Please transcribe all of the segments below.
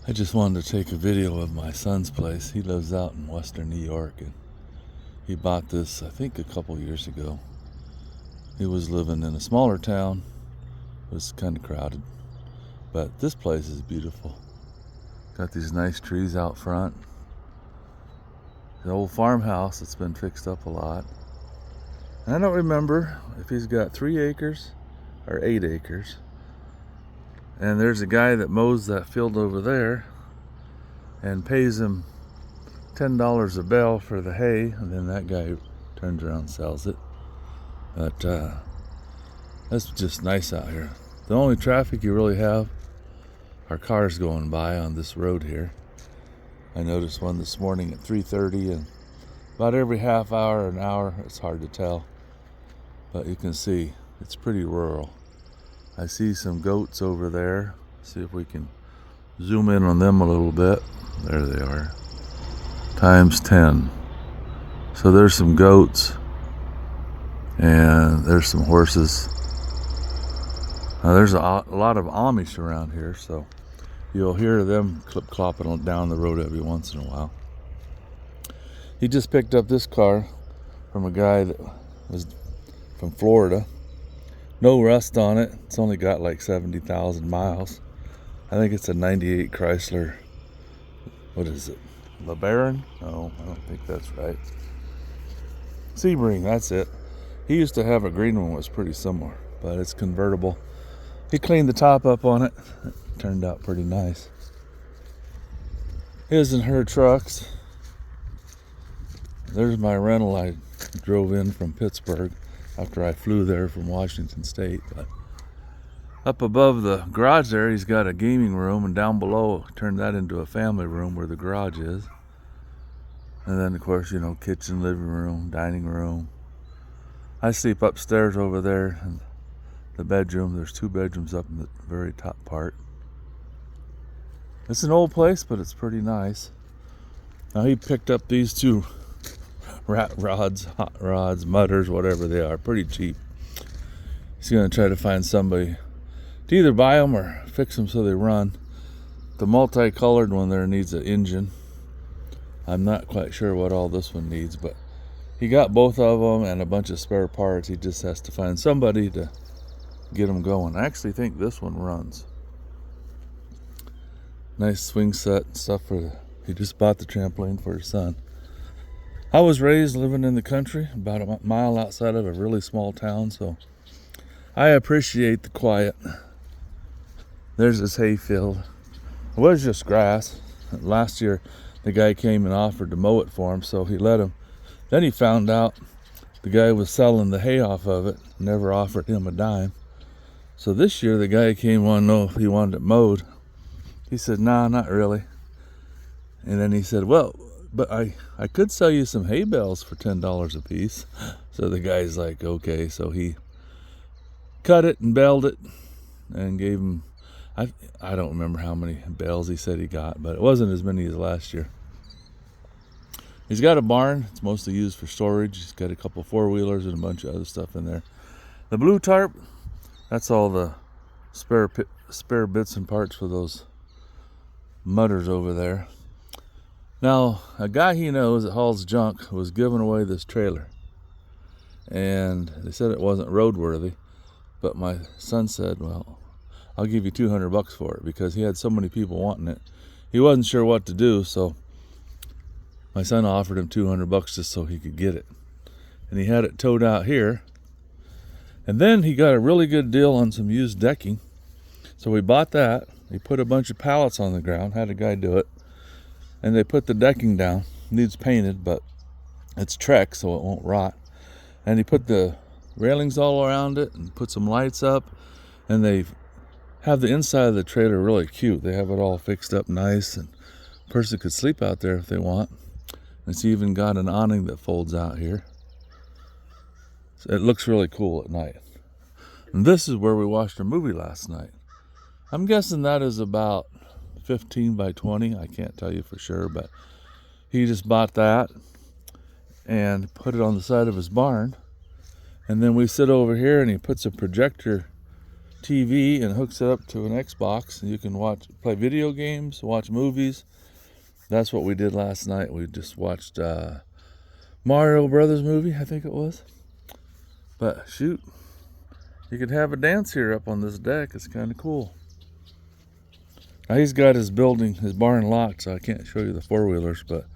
I just wanted to take a video of my son's place. He lives out in western New York, and he bought this, I think, a couple years ago. He was living in a smaller town. It was kind of crowded, but this place is beautiful. Got these nice trees out front. The old farmhouse that's been fixed up a lot. And I don't remember if he's got 3 acres or 8 acres. And there's a guy that mows that field over there and pays him $10 a bale for the hay, and then that guy turns around and sells it. But that's just nice out here. The only traffic you really have are cars going by on this road here. I noticed one this morning at 3:30, and about every half hour, an hour, it's hard to tell. But you can see it's pretty rural. I see some goats over there. See if we can zoom in on them a little bit. There they are. Times 10. So there's some goats and there's some horses. Now there's a lot of Amish around here, so you'll hear them clip-clopping down the road every once in a while. He just picked up this car from a guy that was from Florida. No rust on it. It's only got like 70,000 miles. I think it's a 98 Chrysler. What is it? LeBaron? No, I don't think that's right. Sebring, that's it. He used to have a green one that was pretty similar, but it's convertible. He cleaned the top up on it. It turned out pretty nice. His and her trucks. There's my rental I drove in from Pittsburgh after I flew there from Washington State. But up above the garage there, he's got a gaming room, and down below, turned that into a family room where the garage is. And then, of course, kitchen, living room, dining room. I sleep upstairs over there in the bedroom. There's 2 bedrooms up in the very top part. It's an old place, but it's pretty nice. Now, he picked up these 2 rat rods, hot rods, mudders, whatever they are, pretty cheap. He's going to try to find somebody to either buy them or fix them so they run. The multicolored one there needs an engine. I'm not quite sure what all this one needs, but he got both of them and a bunch of spare parts. He just has to find somebody to get them going. I actually think this one runs. Nice swing set and stuff he just bought the trampoline for his son. I was raised living in the country, about a mile outside of a really small town, so I appreciate the quiet. There's this hay field. It was just grass. Last year, the guy came and offered to mow it for him, so he let him. Then he found out the guy was selling the hay off of it, never offered him a dime. So this year, the guy came wanting to know if he wanted it mowed. He said, "Nah, not really." And then he said, "Well, but I could sell you some hay bales for $10 a piece." So the guy's like, okay. So he cut it and baled it and gave him, I don't remember how many bales he said he got, but it wasn't as many as last year. He's got a barn. It's mostly used for storage. He's got a couple 4-wheelers and a bunch of other stuff in there. The blue tarp, that's all the spare bits and parts for those mudders over there. Now, a guy he knows that hauls junk was giving away this trailer. And they said it wasn't roadworthy. But my son said, well, I'll give you $200 for it, because he had so many people wanting it. He wasn't sure what to do, so my son offered him $200 just so he could get it. And he had it towed out here. And then he got a really good deal on some used decking. So we bought that. He put a bunch of pallets on the ground, had a guy do it. And they put the decking down. It needs painted, but it's Trex, so it won't rot. And he put the railings all around it and put some lights up. And they have the inside of the trailer really cute. They have it all fixed up nice, and a person could sleep out there if they want. And it's even got an awning that folds out here. So it looks really cool at night. And this is where we watched our movie last night. I'm guessing that is about 15 by 20. I can't tell you for sure, but he just bought that and put it on the side of his barn. And then we sit over here and he puts a projector TV and hooks it up to an Xbox. You can play video games, watch movies. That's what we did last night. We just watched Mario Brothers movie, I think it was. But shoot, you could have a dance here up on this deck. It's kind of cool. Now he's got his barn locked, so I can't show you the four-wheelers, but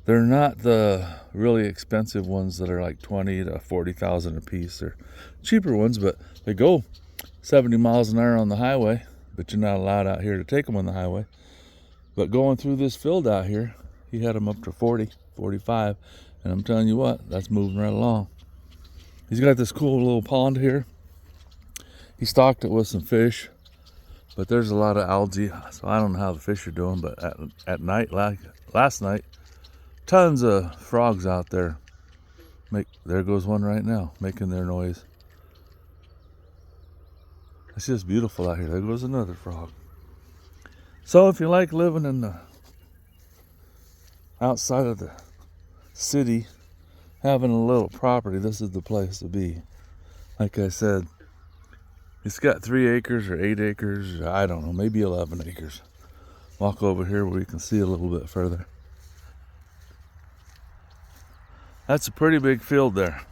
they're not the really expensive ones that are like 20 to 40,000 a piece. They're cheaper ones, but they go 70 miles an hour on the highway, but you're not allowed out here to take them on the highway. But going through this field out here, he had them up to 40, 45, and I'm telling you what, that's moving right along. He's got this cool little pond here. He stocked it with some fish, but there's a lot of algae, so I don't know how the fish are doing, but at night, last night, tons of frogs out there. There goes one right now, making their noise. It's just beautiful out here. There goes another frog. So if you like living in the outside of the city, having a little property, this is the place to be. Like I said, it's got 3 acres or 8 acres, I don't know, maybe 11 acres. Walk over here where you can see a little bit further. That's a pretty big field there.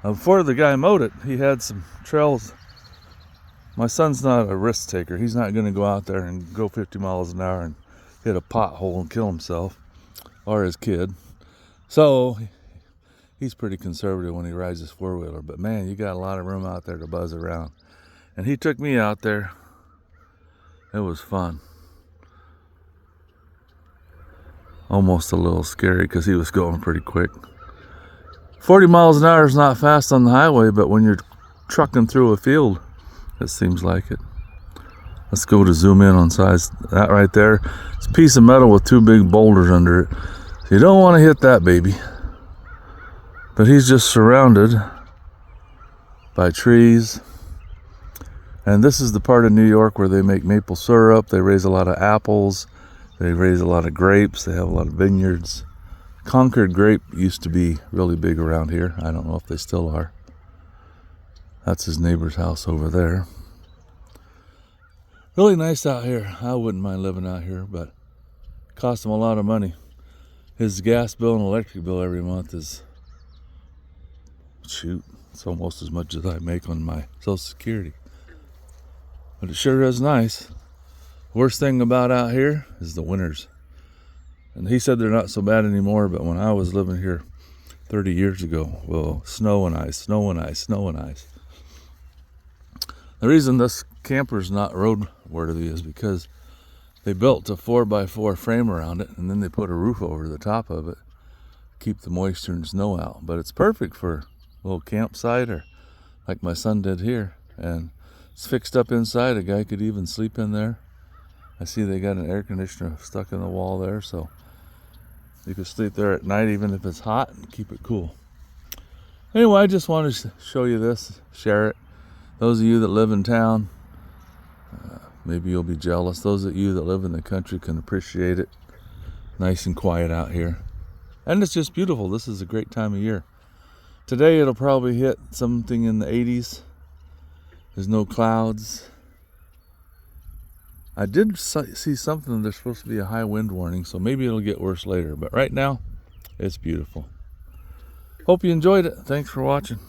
Before the guy mowed it, he had some trails. My son's not a risk taker. He's not going to go out there and go 50 miles an hour and hit a pothole and kill himself or his kid. So he's pretty conservative when he rides his four-wheeler. But man, you got a lot of room out there to buzz around. And he took me out there. It was fun. Almost a little scary because he was going pretty quick. 40 miles an hour is not fast on the highway, but when you're trucking through a field, it seems like it. Let's go to zoom in on size. That right there, it's a piece of metal with 2 big boulders under it. So you don't want to hit that baby. But he's just surrounded by trees. And this is the part of New York where they make maple syrup. They raise a lot of apples. They raise a lot of grapes. They have a lot of vineyards. Concord grape used to be really big around here. I don't know if they still are. That's his neighbor's house over there. Really nice out here. I wouldn't mind living out here, but it costs him a lot of money. His gas bill and electric bill every month is, shoot, it's almost as much as I make on my Social Security. But it sure is nice. Worst thing about out here is the winters. And he said they're not so bad anymore, but when I was living here 30 years ago, well, snow and ice, snow and ice, snow and ice. The reason this camper's not roadworthy is because they built a 4x4 frame around it, and then they put a roof over the top of it, keep the moisture and snow out. But it's perfect for a little campsite, or like my son did here. And it's fixed up inside. A guy could even sleep in there. I see they got an air conditioner stuck in the wall there, so you can sleep there at night even if it's hot and keep it cool. Anyway, I just wanted to show you this, share it. Those of you that live in town, maybe you'll be jealous. Those of you that live in the country can appreciate it. Nice and quiet out here. And it's just beautiful. This is a great time of year. Today it'll probably hit something in the 80s. There's no clouds. I did see something, there's supposed to be a high wind warning, so maybe it'll get worse later. But right now, it's beautiful. Hope you enjoyed it. Thanks for watching.